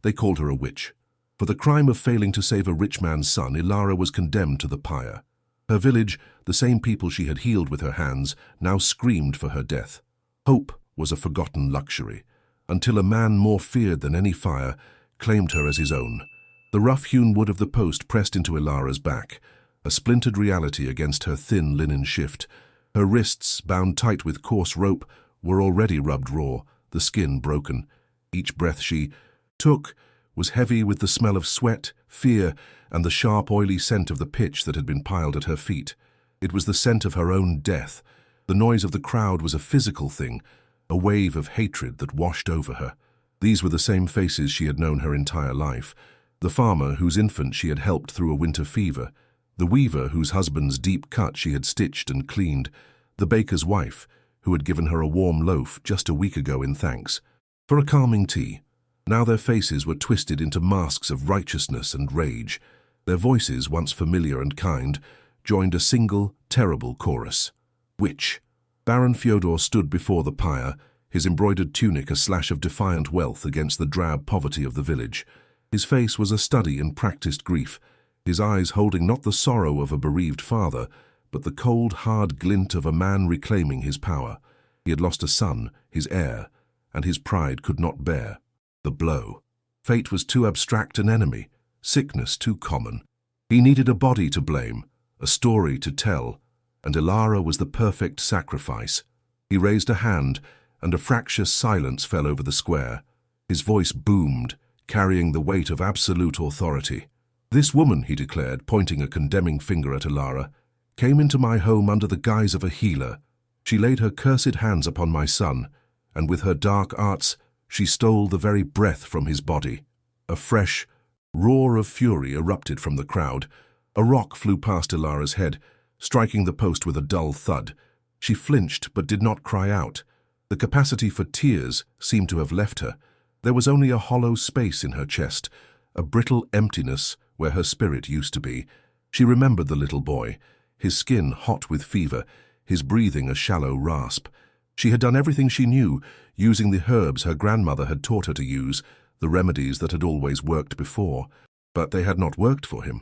They called her a witch. For the crime of failing to save a rich man's son, Ilara was condemned to the pyre. Her village, the same people she had healed with her hands, now screamed for her death. Hope was a forgotten luxury, until a man more feared than any fire claimed her as his own. The rough-hewn wood of the post pressed into Ilara's back, a splintered reality against her thin linen shift. Her wrists, bound tight with coarse rope, were already rubbed raw, the skin broken. Each breath she took was heavy with the smell of sweat, fear, and the sharp, oily scent of the pitch that had been piled at her feet. It was the scent of her own death. The noise of the crowd was a physical thing, a wave of hatred that washed over her. These were the same faces she had known her entire life. The farmer whose infant she had helped through a winter fever, the weaver whose husband's deep cut she had stitched and cleaned, the baker's wife who had given her a warm loaf just a week ago in thanks for a calming tea. Now their faces were twisted into masks of righteousness and rage. Their voices, once familiar and kind, joined a single, terrible chorus. Witch. Baron Fyodor stood before the pyre, his embroidered tunic a slash of defiant wealth against the drab poverty of the village. His face was a study in practiced grief, his eyes holding not the sorrow of a bereaved father, but the cold, hard glint of a man reclaiming his power. He had lost a son, his heir, and his pride could not bear the blow. Fate was too abstract an enemy, sickness too common. He needed a body to blame, a story to tell, and Ilara was the perfect sacrifice. He raised a hand, and a fractious silence fell over the square. His voice boomed, carrying the weight of absolute authority. "This woman," he declared, pointing a condemning finger at Ilara, "came into my home under the guise of a healer. She laid her cursed hands upon my son, and with her dark arts she stole the very breath from his body." A fresh roar of fury erupted from the crowd. A rock flew past Ilara's head, striking the post with a dull thud. She flinched but did not cry out. The capacity for tears seemed to have left her. There was only a hollow space in her chest, a brittle emptiness where her spirit used to be. She remembered the little boy, his skin hot with fever, his breathing a shallow rasp. She had done everything she knew, using the herbs her grandmother had taught her to use, the remedies that had always worked before, but they had not worked for him.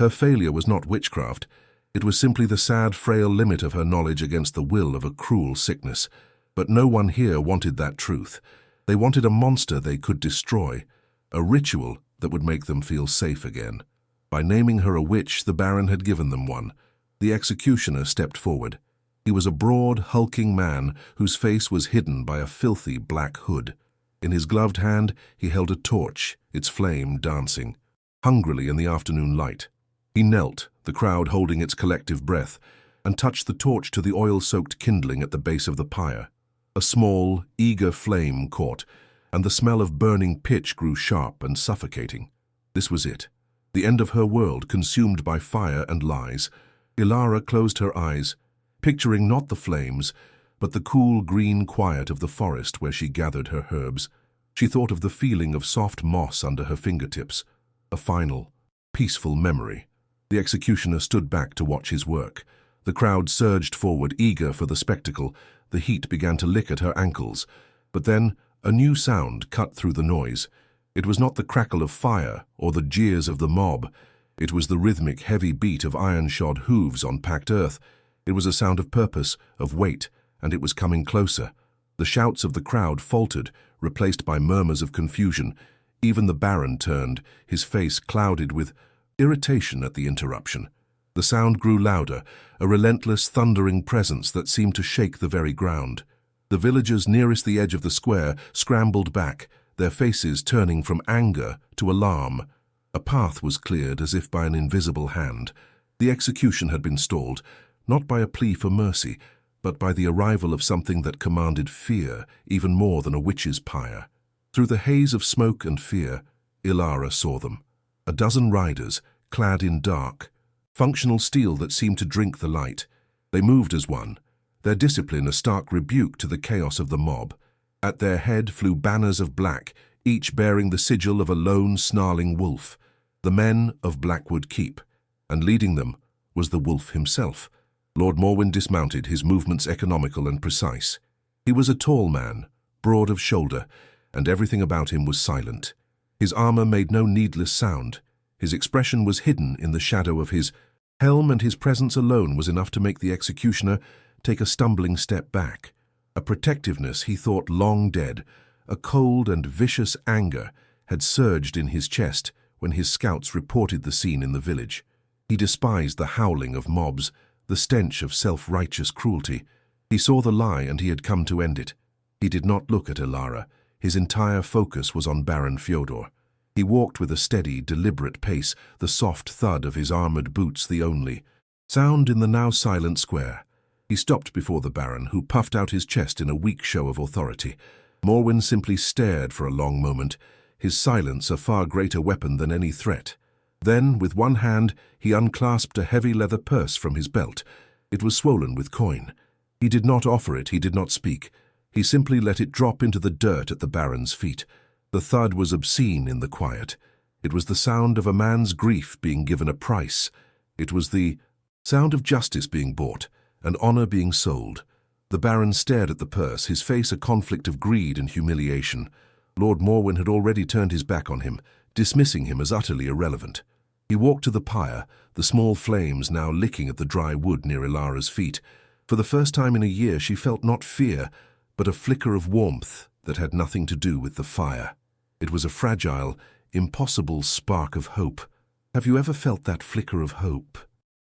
Her failure was not witchcraft. It was simply the sad, frail limit of her knowledge against the will of a cruel sickness. But no one here wanted that truth. They wanted a monster they could destroy, a ritual that would make them feel safe again. By naming her a witch, the Baron had given them one. The executioner stepped forward. He was a broad, hulking man whose face was hidden by a filthy black hood. In his gloved hand he held a torch, its flame dancing hungrily in the afternoon light. He knelt, the crowd holding its collective breath, and touched the torch to the oil-soaked kindling at the base of the pyre. A small, eager flame caught, and the smell of burning pitch grew sharp and suffocating. This was it, the end of her world consumed by fire and lies. Ilara closed her eyes, picturing not the flames, but the cool green quiet of the forest where she gathered her herbs. She thought of the feeling of soft moss under her fingertips, a final, peaceful memory. The executioner stood back to watch his work. The crowd surged forward, eager for the spectacle. The heat began to lick at her ankles. But then a new sound cut through the noise. It was not the crackle of fire or the jeers of the mob. It was the rhythmic, heavy beat of iron-shod hooves on packed earth. It was a sound of purpose, of weight, and it was coming closer. The shouts of the crowd faltered, replaced by murmurs of confusion. Even the Baron turned, his face clouded with irritation at the interruption. The sound grew louder, a relentless, thundering presence that seemed to shake the very ground. The villagers nearest the edge of the square scrambled back, their faces turning from anger to alarm. A path was cleared as if by an invisible hand. The execution had been stalled, not by a plea for mercy, but by the arrival of something that commanded fear even more than a witch's pyre. Through the haze of smoke and fear, Ilara saw them. A dozen riders, clad in dark, functional steel that seemed to drink the light. They moved as one, their discipline a stark rebuke to the chaos of the mob. At their head flew banners of black, each bearing the sigil of a lone, snarling wolf, the men of Blackwood Keep, and leading them was the wolf himself. Lord Morwen dismounted, his movements economical and precise. He was a tall man, broad of shoulder, and everything about him was silent. His armor made no needless sound. His expression was hidden in the shadow of his helm, and his presence alone was enough to make the executioner take a stumbling step back. A protectiveness he thought long dead, a cold and vicious anger had surged in his chest when his scouts reported the scene in the village. He despised the howling of mobs, the stench of self-righteous cruelty. He saw the lie, and he had come to end it. He did not look at Ilara. His entire focus was on Baron Fyodor. He walked with a steady, deliberate pace, the soft thud of his armored boots the only sound in the now silent square. He stopped before the Baron, who puffed out his chest in a weak show of authority. Morwen simply stared for a long moment, his silence a far greater weapon than any threat. Then, with one hand, he unclasped a heavy leather purse from his belt. It was swollen with coin. He did not offer it, he did not speak. He simply let it drop into the dirt at the Baron's feet. The thud was obscene in the quiet. It was the sound of a man's grief being given a price. It was the sound of justice being bought, and honor being sold. The Baron stared at the purse, his face a conflict of greed and humiliation. Lord Morwen had already turned his back on him, dismissing him as utterly irrelevant. He walked to the pyre, the small flames now licking at the dry wood near Ilara's feet. For the first time in a year she felt not fear, but a flicker of warmth that had nothing to do with the fire. It was a fragile, impossible spark of hope. Have you ever felt that flicker of hope?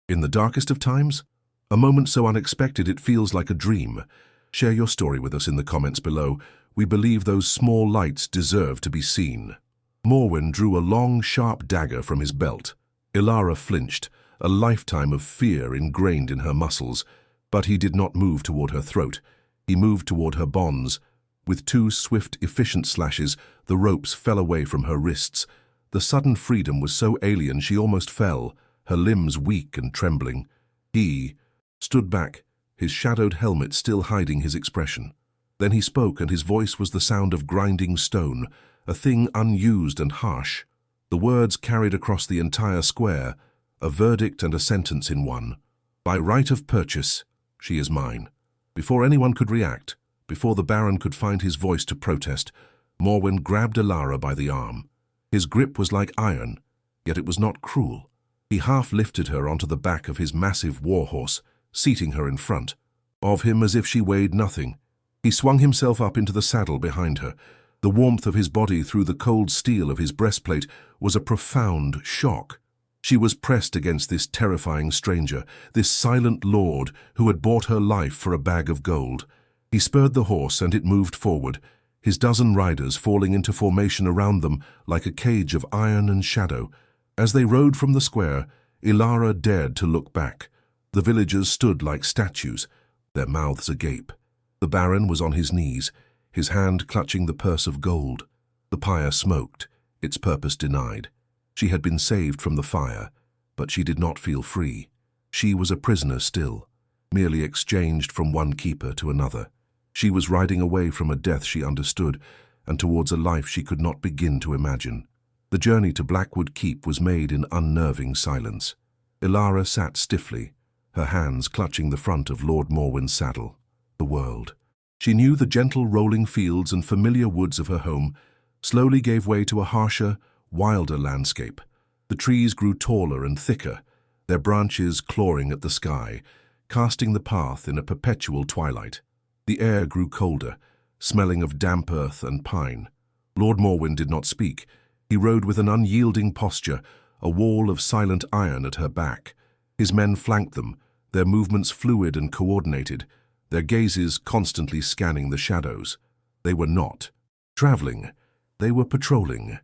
In the darkest of times? A moment so unexpected it feels like a dream. Share your story with us in the comments below. We believe those small lights deserve to be seen. Morwen drew a long, sharp dagger from his belt. Ilara flinched, a lifetime of fear ingrained in her muscles, but he did not move toward her throat. He moved toward her bonds. With two swift, efficient slashes, the ropes fell away from her wrists. The sudden freedom was so alien she almost fell, her limbs weak and trembling. He stood back, his shadowed helmet still hiding his expression. Then he spoke, and his voice was the sound of grinding stone, a thing unused and harsh. The words carried across the entire square, a verdict and a sentence in one. By right of purchase, she is mine. Before anyone could react, before the Baron could find his voice to protest, Morwen grabbed Ilara by the arm. His grip was like iron, yet it was not cruel. He half lifted her onto the back of his massive warhorse, seating her in front of him as if she weighed nothing. He swung himself up into the saddle behind her. The warmth of his body through the cold steel of his breastplate was a profound shock. She was pressed against this terrifying stranger, this silent lord who had bought her life for a bag of gold. He spurred the horse, and it moved forward, his dozen riders falling into formation around them like a cage of iron and shadow. As they rode from the square, Ilara dared to look back. The villagers stood like statues, their mouths agape. The Baron was on his knees, his hand clutching the purse of gold. The pyre smoked, its purpose denied. She had been saved from the fire, but she did not feel free. She was a prisoner still, merely exchanged from one keeper to another. She was riding away from a death she understood, and towards a life she could not begin to imagine. The journey to Blackwood Keep was made in unnerving silence. Ilara sat stiffly, her hands clutching the front of Lord Morwen's saddle. The world. She knew the gentle rolling fields and familiar woods of her home slowly gave way to a harsher, wilder landscape. The trees grew taller and thicker, their branches clawing at the sky, casting the path in a perpetual twilight. The air grew colder, smelling of damp earth and pine. Lord Morwen did not speak. He rode with an unyielding posture, a wall of silent iron at her back. His men flanked them, their movements fluid and coordinated, their gazes constantly scanning the shadows. They were not traveling, they were patrolling.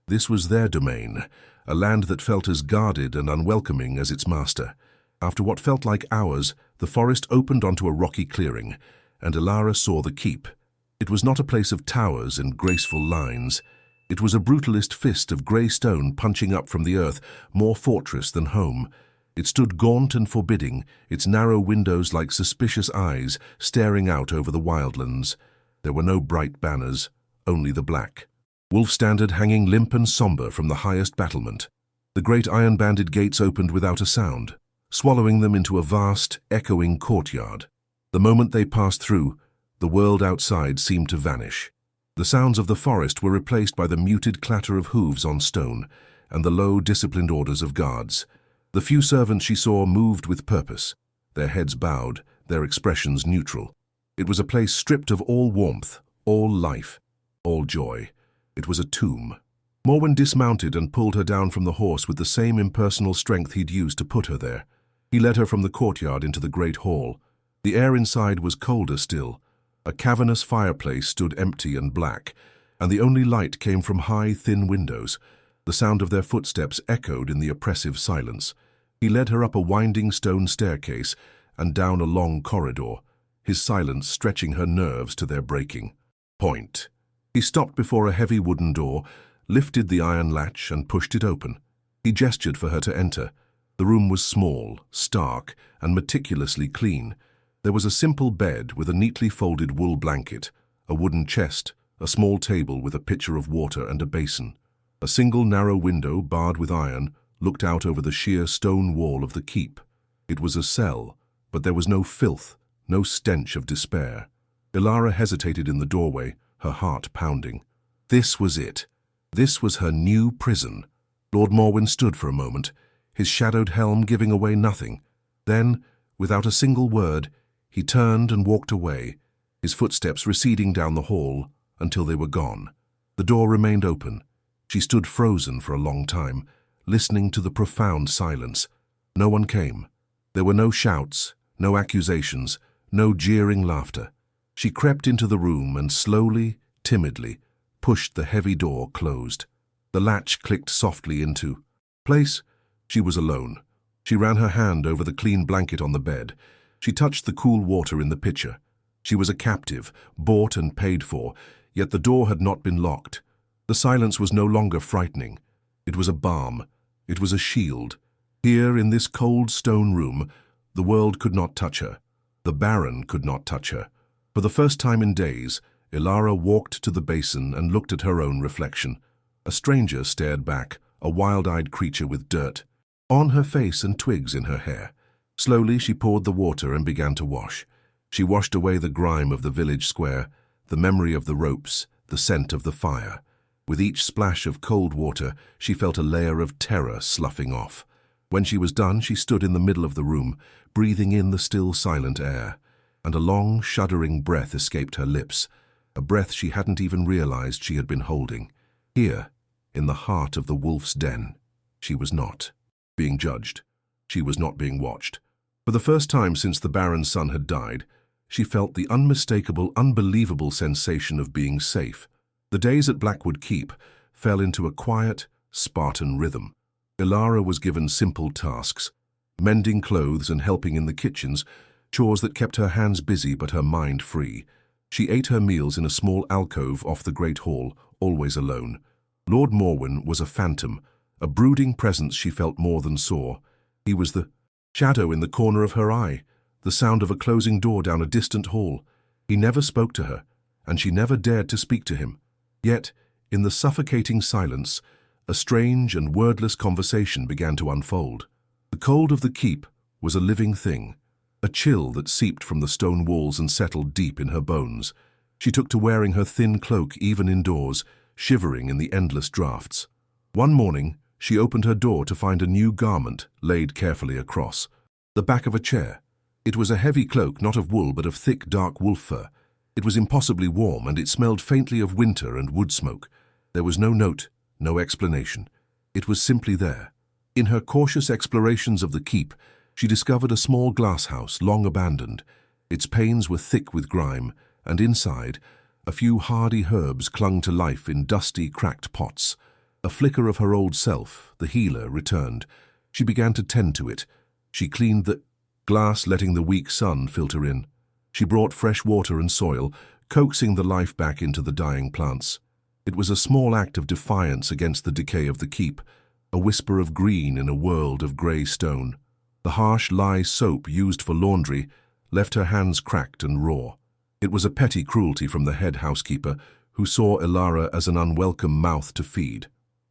This was their domain, a land that felt as guarded and unwelcoming as its master. After what felt like hours, the forest opened onto a rocky clearing, and Ilara saw the keep. It was not a place of towers and graceful lines. It was a brutalist fist of grey stone punching up from the earth, more fortress than home. It stood gaunt and forbidding, its narrow windows like suspicious eyes staring out over the wildlands. There were no bright banners, only the black wolf standard hanging limp and sombre from the highest battlement. The great iron-banded gates opened without a sound, swallowing them into a vast, echoing courtyard. The moment they passed through, the world outside seemed to vanish. The sounds of the forest were replaced by the muted clatter of hooves on stone and the low, disciplined orders of guards. The few servants she saw moved with purpose, their heads bowed, their expressions neutral. It was a place stripped of all warmth, all life, all joy. It was a tomb. Morwen dismounted and pulled her down from the horse with the same impersonal strength he'd used to put her there. He led her from the courtyard into the great hall. The air inside was colder still. A cavernous fireplace stood empty and black, and the only light came from high, thin windows. The sound of their footsteps echoed in the oppressive silence. He led her up a winding stone staircase and down a long corridor, his silence stretching her nerves to their breaking point. He stopped before a heavy wooden door, lifted the iron latch and pushed it open. He gestured for her to enter. The room was small, stark, and meticulously clean. There was a simple bed with a neatly folded wool blanket, a wooden chest, a small table with a pitcher of water and a basin. A single narrow window, barred with iron, looked out over the sheer stone wall of the keep. It was a cell, but there was no filth, no stench of despair. Ilara hesitated in the doorway, her heart pounding. This was it. This was her new prison. Lord Morwen stood for a moment, his shadowed helm giving away nothing. Then, without a single word, he turned and walked away, his footsteps receding down the hall until they were gone. The door remained open. She stood frozen for a long time, listening to the profound silence. No one came. There were no shouts, no accusations, no jeering laughter. She crept into the room and slowly, timidly, pushed the heavy door closed. The latch clicked softly into place. She was alone. She ran her hand over the clean blanket on the bed. She touched the cool water in the pitcher. She was a captive, bought and paid for, yet the door had not been locked. The silence was no longer frightening. It was a balm. It was a shield. Here, in this cold stone room, the world could not touch her. The Baron could not touch her. For the first time in days, Ilara walked to the basin and looked at her own reflection. A stranger stared back, a wild-eyed creature with dirt on her face and twigs in her hair. Slowly she poured the water and began to wash. She washed away the grime of the village square, the memory of the ropes, the scent of the fire. With each splash of cold water, she felt a layer of terror sloughing off. When she was done, she stood in the middle of the room, breathing in the still, silent air, and a long, shuddering breath escaped her lips, a breath she hadn't even realized she had been holding. Here, in the heart of the wolf's den, she was not being judged. She was not being watched. For the first time since the Baron's son had died, she felt the unmistakable, unbelievable sensation of being safe. The days at Blackwood Keep fell into a quiet, Spartan rhythm. Ilara was given simple tasks, mending clothes and helping in the kitchens, chores that kept her hands busy but her mind free. She ate her meals in a small alcove off the great hall, always alone. Lord Morwen was a phantom, a brooding presence she felt more than saw. He was the shadow in the corner of her eye, the sound of a closing door down a distant hall. He never spoke to her, and she never dared to speak to him. Yet, in the suffocating silence, a strange and wordless conversation began to unfold. The cold of the keep was a living thing, a chill that seeped from the stone walls and settled deep in her bones. She took to wearing her thin cloak even indoors, shivering in the endless drafts. One morning, she opened her door to find a new garment laid carefully across the back of a chair. It was a heavy cloak, not of wool but of thick, dark wolf fur. It was impossibly warm, and it smelled faintly of winter and wood smoke. There was no note, no explanation. It was simply there. In her cautious explorations of the keep, she discovered a small glass house, long abandoned. Its panes were thick with grime, and inside, a few hardy herbs clung to life in dusty, cracked pots. A flicker of her old self, the healer, returned. She began to tend to it. She cleaned the glass, letting the weak sun filter in. She brought fresh water and soil, coaxing the life back into the dying plants. It was a small act of defiance against the decay of the keep, a whisper of green in a world of grey stone. The harsh lye soap used for laundry left her hands cracked and raw. It was a petty cruelty from the head housekeeper, who saw Ilara as an unwelcome mouth to feed.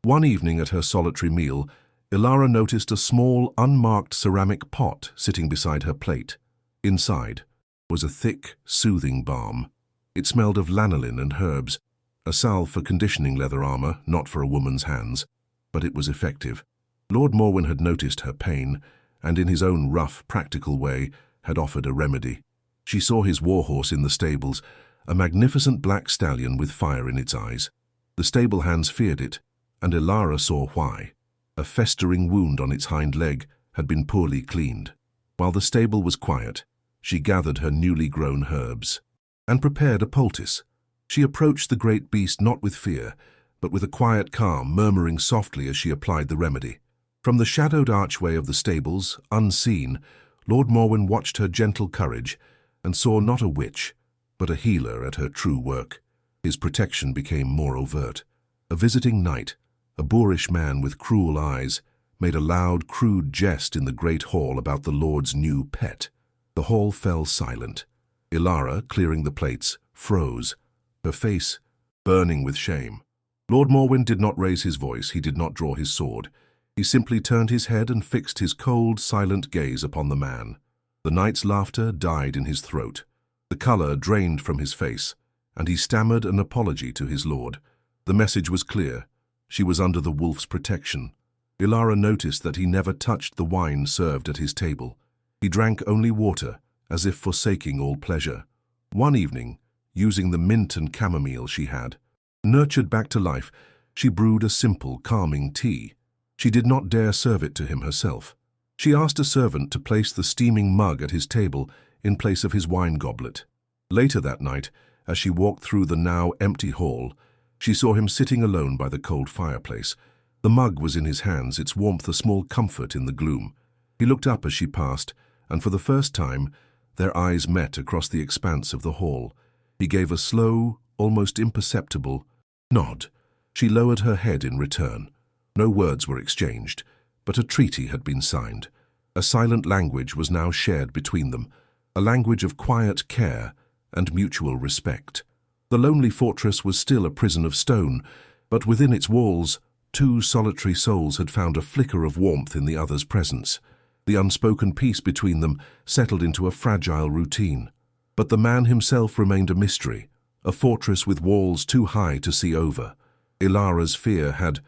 One evening at her solitary meal, Ilara noticed a small, unmarked ceramic pot sitting beside her plate. Inside was a thick, soothing balm. It smelled of lanolin and herbs, a salve for conditioning leather armor, not for a woman's hands, but it was effective. Lord Morwen had noticed her pain, and in his own rough, practical way, had offered a remedy. She saw his warhorse in the stables, a magnificent black stallion with fire in its eyes. The stable hands feared it, and Ilara saw why. A festering wound on its hind leg had been poorly cleaned. While the stable was quiet, she gathered her newly grown herbs and prepared a poultice. She approached the great beast not with fear, but with a quiet calm, murmuring softly as she applied the remedy. From the shadowed archway of the stables, unseen, Lord Morwen watched her gentle courage and saw not a witch, but a healer at her true work. His protection became more overt. A visiting knight, a boorish man with cruel eyes, made a loud, crude jest in the great hall about the Lord's new pet. The hall fell silent. Ilara, clearing the plates, froze, her face burning with shame. Lord Morwen did not raise his voice, he did not draw his sword. He simply turned his head and fixed his cold, silent gaze upon the man. The knight's laughter died in his throat. The color drained from his face, and he stammered an apology to his lord. The message was clear. She was under the wolf's protection. Ilara noticed that he never touched the wine served at his table. He drank only water, as if forsaking all pleasure. One evening, using the mint and chamomile she had, nurtured back to life, she brewed a simple, calming tea. She did not dare serve it to him herself. She asked a servant to place the steaming mug at his table in place of his wine goblet. Later that night, as she walked through the now empty hall, she saw him sitting alone by the cold fireplace. The mug was in his hands, its warmth a small comfort in the gloom. He looked up as she passed, and for the first time, their eyes met across the expanse of the hall. He gave a slow, almost imperceptible nod. She lowered her head in return. No words were exchanged, but a treaty had been signed. A silent language was now shared between them, a language of quiet care and mutual respect. The lonely fortress was still a prison of stone, but within its walls, two solitary souls had found a flicker of warmth in the other's presence. The unspoken peace between them settled into a fragile routine. But the man himself remained a mystery, a fortress with walls too high to see over. Ilara's fear had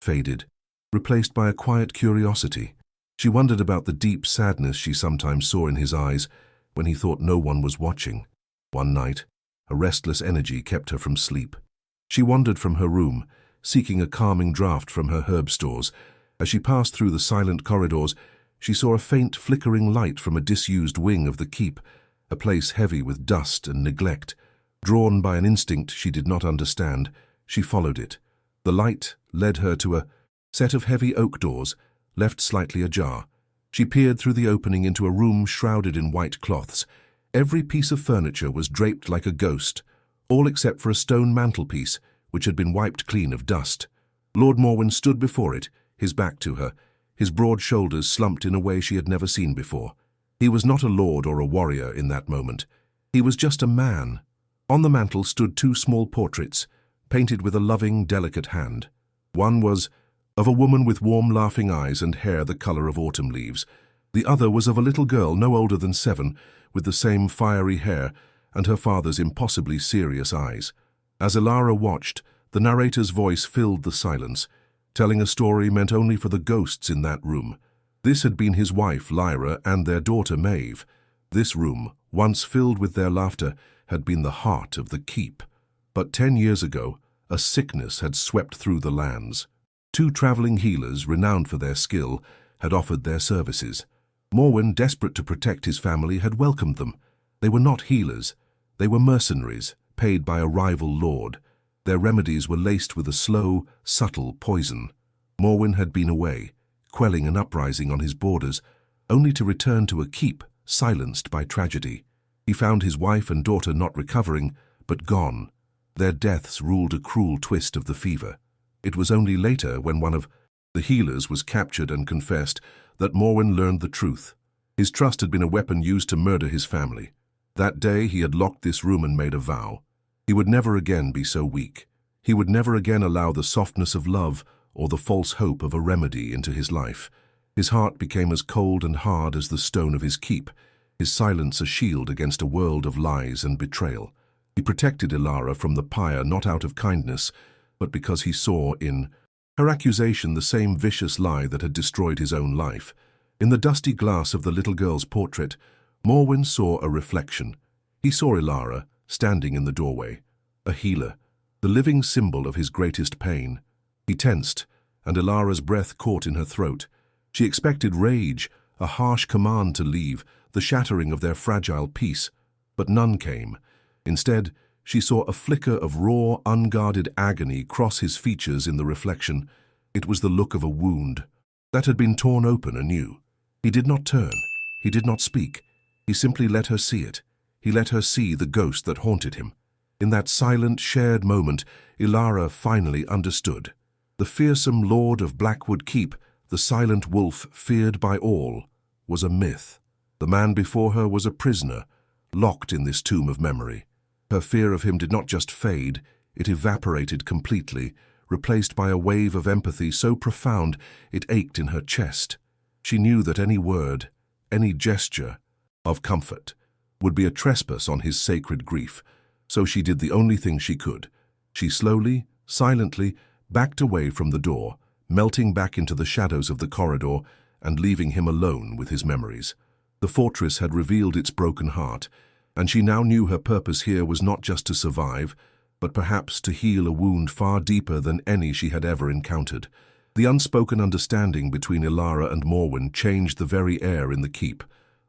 faded, replaced by a quiet curiosity. She wondered about the deep sadness she sometimes saw in his eyes when he thought no one was watching. One night, a restless energy kept her from sleep. She wandered from her room, seeking a calming draught from her herb stores. As she passed through the silent corridors, she saw a faint flickering light from a disused wing of the keep, a place heavy with dust and neglect. Drawn by an instinct she did not understand, she followed it. The light led her to a set of heavy oak doors, left slightly ajar. She peered through the opening into a room shrouded in white cloths. Every piece of furniture was draped like a ghost, all except for a stone mantelpiece, which had been wiped clean of dust. Lord Morwen stood before it, his back to her, his broad shoulders slumped in a way she had never seen before. He was not a lord or a warrior in that moment. He was just a man. On the mantel stood two small portraits, painted with a loving, delicate hand. One was of a woman with warm, laughing eyes and hair the color of autumn leaves. The other was of a little girl no older than 7, with the same fiery hair and her father's impossibly serious eyes. As Ilara watched, the narrator's voice filled the silence, telling a story meant only for the ghosts in that room. This had been his wife, Lyra, and their daughter, Maeve. This room, once filled with their laughter, had been the heart of the keep. But 10 years ago, a sickness had swept through the lands. 2 traveling healers, renowned for their skill, had offered their services. Morwen, desperate to protect his family, had welcomed them. They were not healers. They were mercenaries, paid by a rival lord. Their remedies were laced with a slow, subtle poison. Morwen had been away, quelling an uprising on his borders, only to return to a keep silenced by tragedy. He found his wife and daughter not recovering, but gone. Their deaths ruled a cruel twist of the fever. It was only later, when one of the healers was captured and confessed, that Morwen learned the truth. His trust had been a weapon used to murder his family. That day he had locked this room and made a vow. He would never again be so weak. He would never again allow the softness of love or the false hope of a remedy into his life. His heart became as cold and hard as the stone of his keep, his silence a shield against a world of lies and betrayal. He protected Ilara from the pyre not out of kindness, but because he saw in her accusation the same vicious lie that had destroyed his own life. In the dusty glass of the little girl's portrait, Morwen saw a reflection. He saw Ilara, standing in the doorway, a healer, the living symbol of his greatest pain. He tensed, and Ilara's breath caught in her throat. She expected rage, a harsh command to leave, the shattering of their fragile peace. But none came. Instead, she saw a flicker of raw, unguarded agony cross his features in the reflection. It was the look of a wound that had been torn open anew. He did not turn. He did not speak. He simply let her see it. He let her see the ghost that haunted him. In that silent, shared moment, Ilara finally understood. The fearsome lord of Blackwood Keep, the silent wolf feared by all, was a myth. The man before her was a prisoner, locked in this tomb of memory. Her fear of him did not just fade, it evaporated completely, replaced by a wave of empathy so profound it ached in her chest. She knew that any word, any gesture of comfort would be a trespass on his sacred grief, so she did the only thing she could. She slowly, silently, backed away from the door, melting back into the shadows of the corridor and leaving him alone with his memories. The fortress had revealed its broken heart, and she now knew her purpose here was not just to survive, but perhaps to heal a wound far deeper than any she had ever encountered. The unspoken understanding between Ilara and Morwen changed the very air in the keep.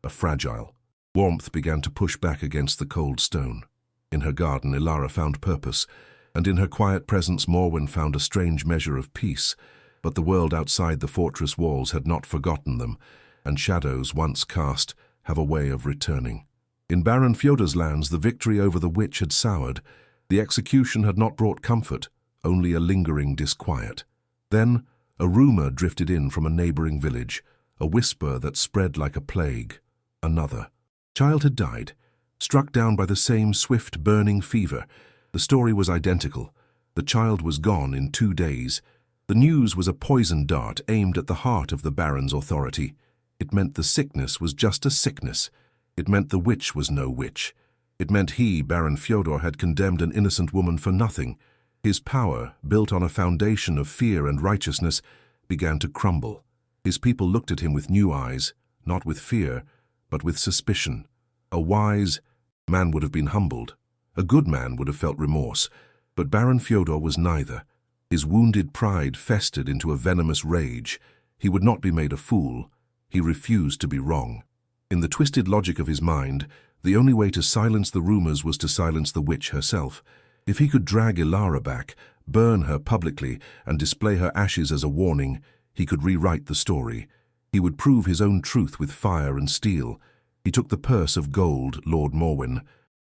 A fragile warmth began to push back against the cold stone. In her garden, Ilara found purpose, and in her quiet presence Morwen found a strange measure of peace. But the world outside the fortress walls had not forgotten them, and shadows once cast have a way of returning. In Baron Fyodor's lands, the victory over the witch had soured. The execution had not brought comfort, only a lingering disquiet. Then, a rumor drifted in from a neighboring village, a whisper that spread like a plague. Another child had died, struck down by the same swift, burning fever. The story was identical. The child was gone in 2 days. The news was a poison dart aimed at the heart of the Baron's authority. It meant the sickness was just a sickness. It meant the witch was no witch. It meant he, Baron Fyodor, had condemned an innocent woman for nothing. His power, built on a foundation of fear and righteousness, began to crumble. His people looked at him with new eyes, not with fear, but with suspicion. A wise man would have been humbled. A good man would have felt remorse. But Baron Fyodor was neither. His wounded pride festered into a venomous rage. He would not be made a fool. He refused to be wrong. In the twisted logic of his mind, the only way to silence the rumors was to silence the witch herself. If he could drag Ilara back, burn her publicly, and display her ashes as a warning, he could rewrite the story. He would prove his own truth with fire and steel. He took the purse of gold Lord Morwen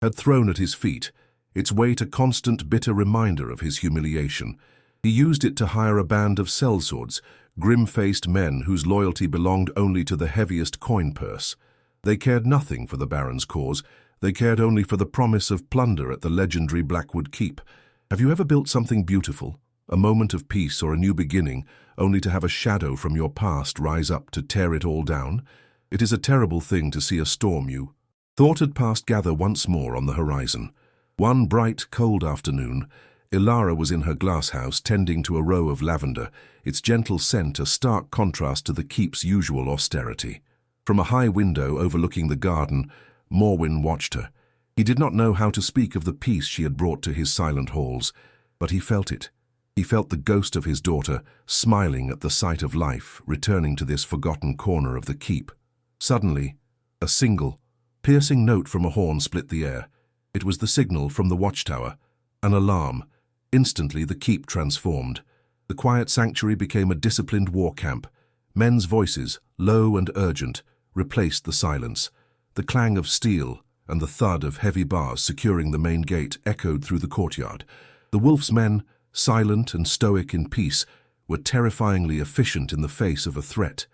had thrown at his feet, its weight a constant bitter reminder of his humiliation. He used it to hire a band of sellswords, grim-faced men whose loyalty belonged only to the heaviest coin purse. They cared nothing for the Baron's cause. They cared only for the promise of plunder at the legendary Blackwood Keep. Have you ever built something beautiful, a moment of peace or a new beginning, only to have a shadow from your past rise up to tear it all down? It is a terrible thing to see a storm you thought had passed gather once more on the horizon. One bright, cold afternoon, Ilara was in her glasshouse tending to a row of lavender, its gentle scent a stark contrast to the keep's usual austerity. From a high window overlooking the garden, Morwen watched her. He did not know how to speak of the peace she had brought to his silent halls, but he felt it. He felt the ghost of his daughter, smiling at the sight of life, returning to this forgotten corner of the keep. Suddenly, a single, piercing note from a horn split the air. It was the signal from the watchtower, an alarm. Instantly the keep transformed. The quiet sanctuary became a disciplined war camp. Men's voices, low and urgent, replaced the silence. The clang of steel and the thud of heavy bars securing the main gate echoed through the courtyard. The wolf's men, silent and stoic in peace, were terrifyingly efficient in the face of a threat.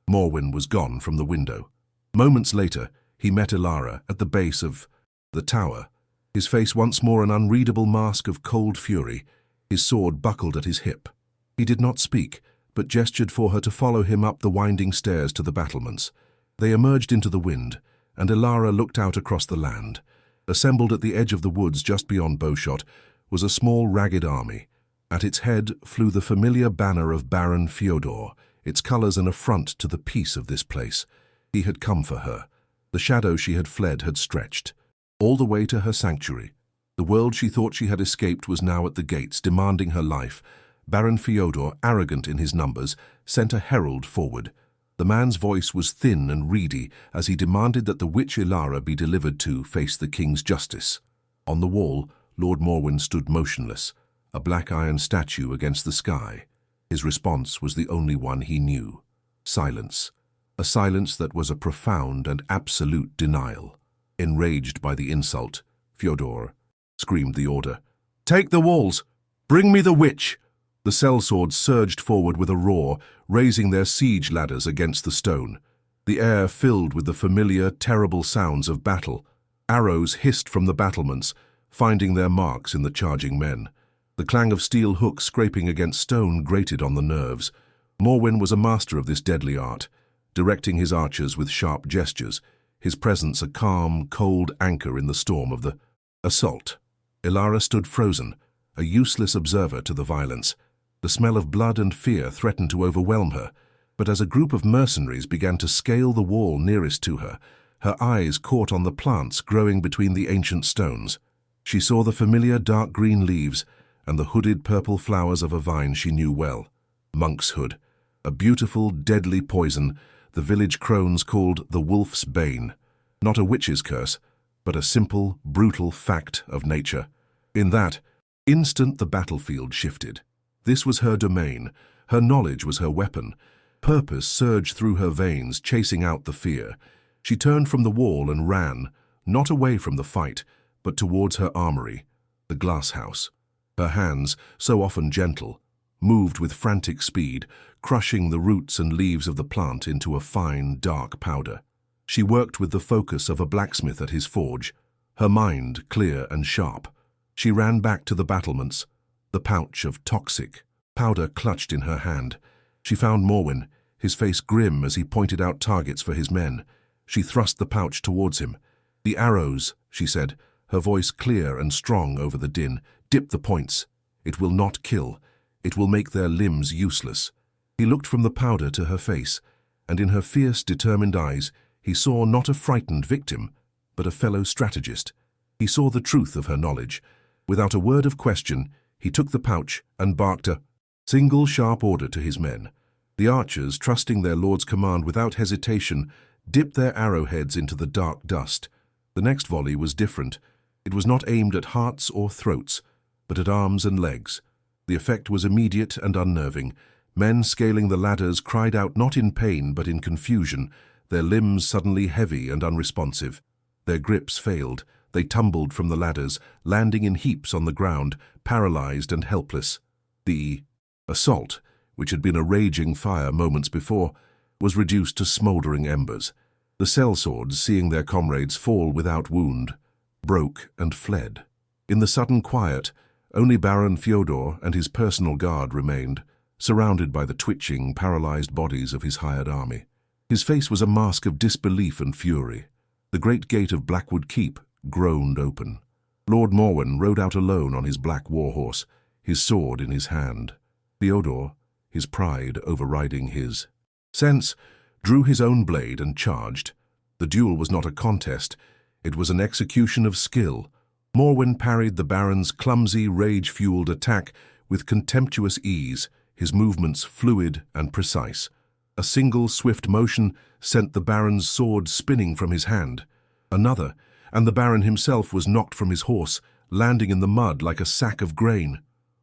Morwen was gone from the window. Moments later, he met Ilara at the base of the tower, his face once more an unreadable mask of cold fury, his sword buckled at his hip. He did not speak, but gestured for her to follow him up the winding stairs to the battlements. They emerged into the wind, and Ilara looked out across the land. Assembled at the edge of the woods just beyond bowshot was a small, ragged army. At its head flew the familiar banner of Baron Fyodor, its colors an affront to the peace of this place. He had come for her. The shadow she had fled had stretched, all the way to her sanctuary. The world she thought she had escaped was now at the gates, demanding her life. Baron Fyodor, arrogant in his numbers, sent a herald forward. The man's voice was thin and reedy as he demanded that the witch Ilara be delivered to face the king's justice. On the wall, Lord Morwen stood motionless, a black iron statue against the sky. His response was the only one he knew. Silence. A silence that was a profound and absolute denial. Enraged by the insult, Fyodor screamed the order. "Take the walls! Bring me the witch!" The sellswords surged forward with a roar, raising their siege ladders against the stone. The air filled with the familiar, terrible sounds of battle. Arrows hissed from the battlements, finding their marks in the charging men. The clang of steel hooks scraping against stone grated on the nerves. Morwen was a master of this deadly art, directing his archers with sharp gestures, his presence a calm, cold anchor in the storm of the assault. Ilara stood frozen, a useless observer to the violence. The smell of blood and fear threatened to overwhelm her, but as a group of mercenaries began to scale the wall nearest to her, her eyes caught on the plants growing between the ancient stones. She saw the familiar dark green leaves and the hooded purple flowers of a vine she knew well. Monk's hood, a beautiful, deadly poison the village crones called the wolf's bane. Not a witch's curse, but a simple, brutal fact of nature. In that instant the battlefield shifted. This was her domain. Her knowledge was her weapon. Purpose surged through her veins, chasing out the fear. She turned from the wall and ran, not away from the fight, but towards her armory, the glass house. Her hands, so often gentle, moved with frantic speed, crushing the roots and leaves of the plant into a fine, dark powder. She worked with the focus of a blacksmith at his forge, her mind clear and sharp. She ran back to the battlements, the pouch of toxic powder clutched in her hand. She found Morwen, his face grim as he pointed out targets for his men. She thrust the pouch towards him. "The arrows," she said, her voice clear and strong over the din. "Dip the points. It will not kill. It will make their limbs useless." He looked from the powder to her face, and in her fierce, determined eyes, he saw not a frightened victim, but a fellow strategist. He saw the truth of her knowledge. Without a word of question, he took the pouch and barked a single sharp order to his men. The archers, trusting their lord's command without hesitation, dipped their arrowheads into the dark dust. The next volley was different. It was not aimed at hearts or throats, but at arms and legs. The effect was immediate and unnerving. Men scaling the ladders cried out not in pain but in confusion, their limbs suddenly heavy and unresponsive. Their grips failed. They tumbled from the ladders, landing in heaps on the ground, paralyzed and helpless. The assault, which had been a raging fire moments before, was reduced to smoldering embers. The sellswords, seeing their comrades fall without wound, broke and fled. In the sudden quiet, only Baron Fyodor and his personal guard remained, surrounded by the twitching, paralyzed bodies of his hired army. His face was a mask of disbelief and fury. The great gate of Blackwood Keep groaned open. Lord Morwen rode out alone on his black war-horse, his sword in his hand. Fyodor, his pride overriding his sense, drew his own blade and charged. The duel was not a contest. It was an execution of skill. Morwen parried the Baron's clumsy, rage-fueled attack with contemptuous ease, his movements fluid and precise. A single swift motion sent the Baron's sword spinning from his hand. Another, and the Baron himself was knocked from his horse, landing in the mud like a sack of grain.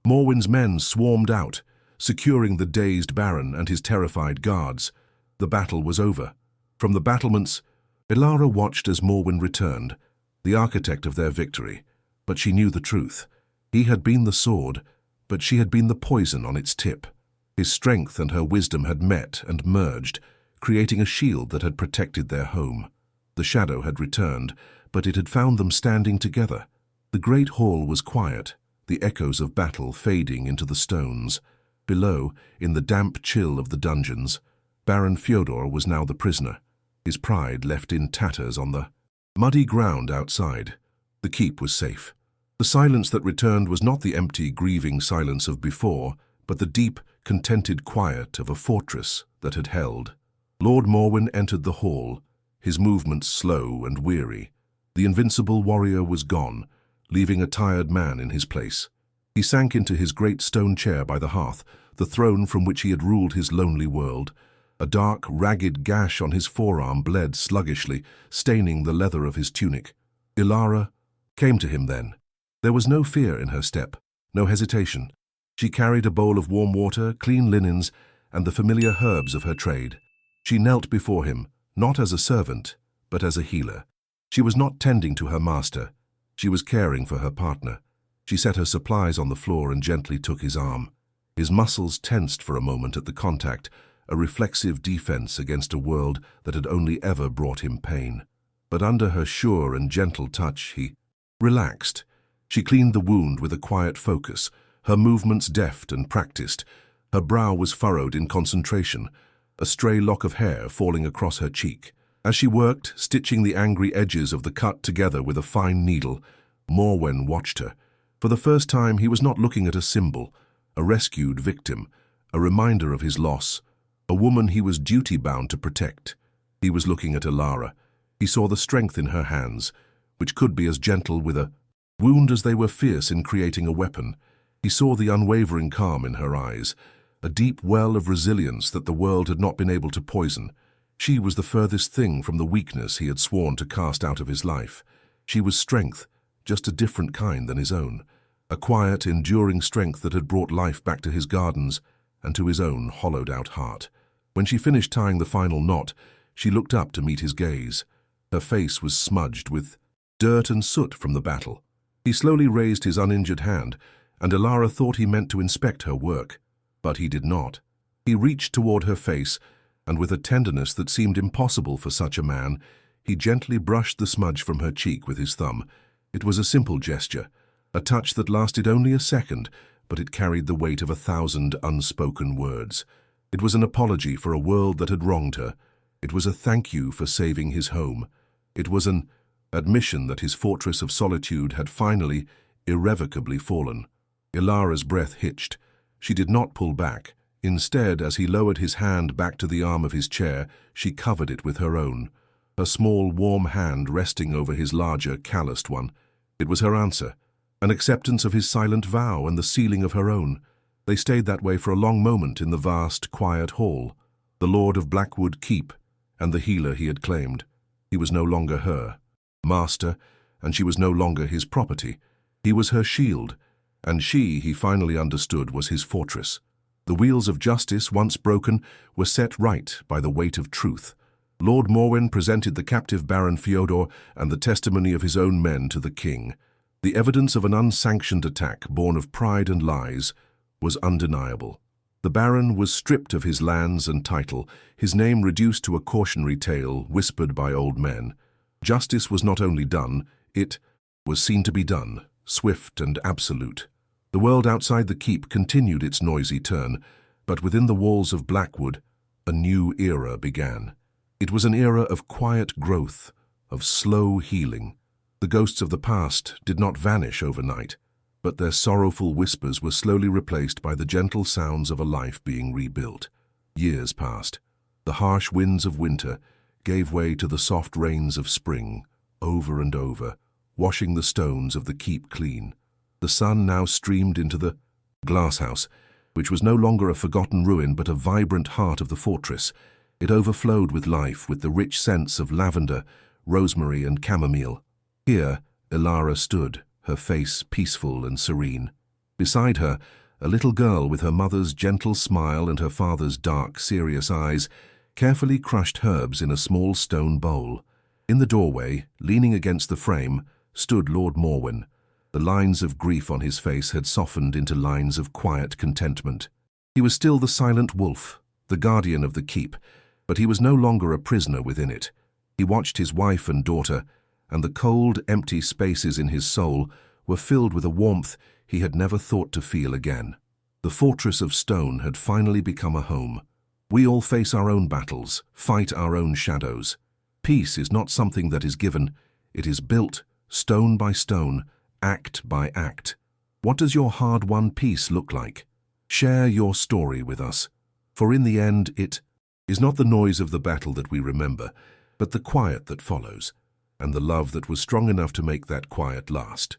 Morwen's men swarmed out, securing the dazed Baron and his terrified guards. The battle was over. From the battlements, Ilara watched as Morwen returned, the architect of their victory, but she knew the truth. He had been the sword, but she had been the poison on its tip. His strength and her wisdom had met and merged, creating a shield that had protected their home. The shadow had returned, but it had found them standing together. The great hall was quiet, the echoes of battle fading into the stones. Below, in the damp chill of the dungeons, Baron Fyodor was now the prisoner, his pride left in tatters on the muddy ground outside. The keep was safe. The silence that returned was not the empty, grieving silence of before, but the deep, contented quiet of a fortress that had held. Lord Morwen entered the hall, his movements slow and weary. The invincible warrior was gone, leaving a tired man in his place. He sank into his great stone chair by the hearth, the throne from which he had ruled his lonely world. A dark, ragged gash on his forearm bled sluggishly, staining the leather of his tunic. Ilara came to him then. There was no fear in her step, no hesitation. She carried a bowl of warm water, clean linens, and the familiar herbs of her trade. She knelt before him, not as a servant, but as a healer. She was not tending to her master. She was caring for her partner. She set her supplies on the floor and gently took his arm. His muscles tensed for a moment at the contact, a reflexive defense against a world that had only ever brought him pain. But under her sure and gentle touch, he relaxed. She cleaned the wound with a quiet focus, her movements deft and practiced. Her brow was furrowed in concentration, a stray lock of hair falling across her cheek. As she worked, stitching the angry edges of the cut together with a fine needle, Morwen watched her. For the first time, he was not looking at a symbol, a rescued victim, a reminder of his loss, a woman he was duty-bound to protect. He was looking at Ilara. He saw the strength in her hands, which could be as gentle with a wound as they were fierce in creating a weapon. He saw the unwavering calm in her eyes, a deep well of resilience that the world had not been able to poison. She was the furthest thing from the weakness he had sworn to cast out of his life. She was strength, just a different kind than his own, a quiet, enduring strength that had brought life back to his gardens and to his own hollowed-out heart. When she finished tying the final knot, she looked up to meet his gaze. Her face was smudged with dirt and soot from the battle. He slowly raised his uninjured hand, and Ilara thought he meant to inspect her work. But he did not. He reached toward her face, and with a tenderness that seemed impossible for such a man, he gently brushed the smudge from her cheek with his thumb. It was a simple gesture, a touch that lasted only a second, but it carried the weight of 1,000 unspoken words. It was an apology for a world that had wronged her. It was a thank you for saving his home. It was an admission that his fortress of solitude had finally, irrevocably fallen. Ilara's breath hitched. She did not pull back. Instead, as he lowered his hand back to the arm of his chair, she covered it with her own, her small, warm hand resting over his larger, calloused one. It was her answer, an acceptance of his silent vow and the sealing of her own. They stayed that way for a long moment in the vast, quiet hall, the lord of Blackwood Keep and the healer he had claimed. He was no longer her master, and she was no longer his property. He was her shield, and she, he finally understood, was his fortress. The wheels of justice, once broken, were set right by the weight of truth. Lord Morwen presented the captive Baron Fyodor and the testimony of his own men to the king. The evidence of an unsanctioned attack, born of pride and lies, was undeniable. The Baron was stripped of his lands and title, his name reduced to a cautionary tale whispered by old men. Justice was not only done, it was seen to be done, swift and absolute. The world outside the keep continued its noisy turn, but within the walls of Blackwood, a new era began. It was an era of quiet growth, of slow healing. The ghosts of the past did not vanish overnight, but their sorrowful whispers were slowly replaced by the gentle sounds of a life being rebuilt. Years passed. The harsh winds of winter gave way to the soft rains of spring, over and over, washing the stones of the keep clean. The sun now streamed into the glasshouse, which was no longer a forgotten ruin but a vibrant heart of the fortress. It overflowed with life, with the rich scents of lavender, rosemary and chamomile. Here, Ilara stood, her face peaceful and serene. Beside her, a little girl with her mother's gentle smile and her father's dark, serious eyes carefully crushed herbs in a small stone bowl. In the doorway, leaning against the frame, stood Lord Morwen. The lines of grief on his face had softened into lines of quiet contentment. He was still the silent wolf, the guardian of the keep, but he was no longer a prisoner within it. He watched his wife and daughter, and the cold, empty spaces in his soul were filled with a warmth he had never thought to feel again. The fortress of stone had finally become a home. We all face our own battles, fight our own shadows. Peace is not something that is given, it is built, stone by stone, act by act. What does your hard-won peace look like? Share your story with us. For in the end, it is not the noise of the battle that we remember, but the quiet that follows, and the love that was strong enough to make that quiet last.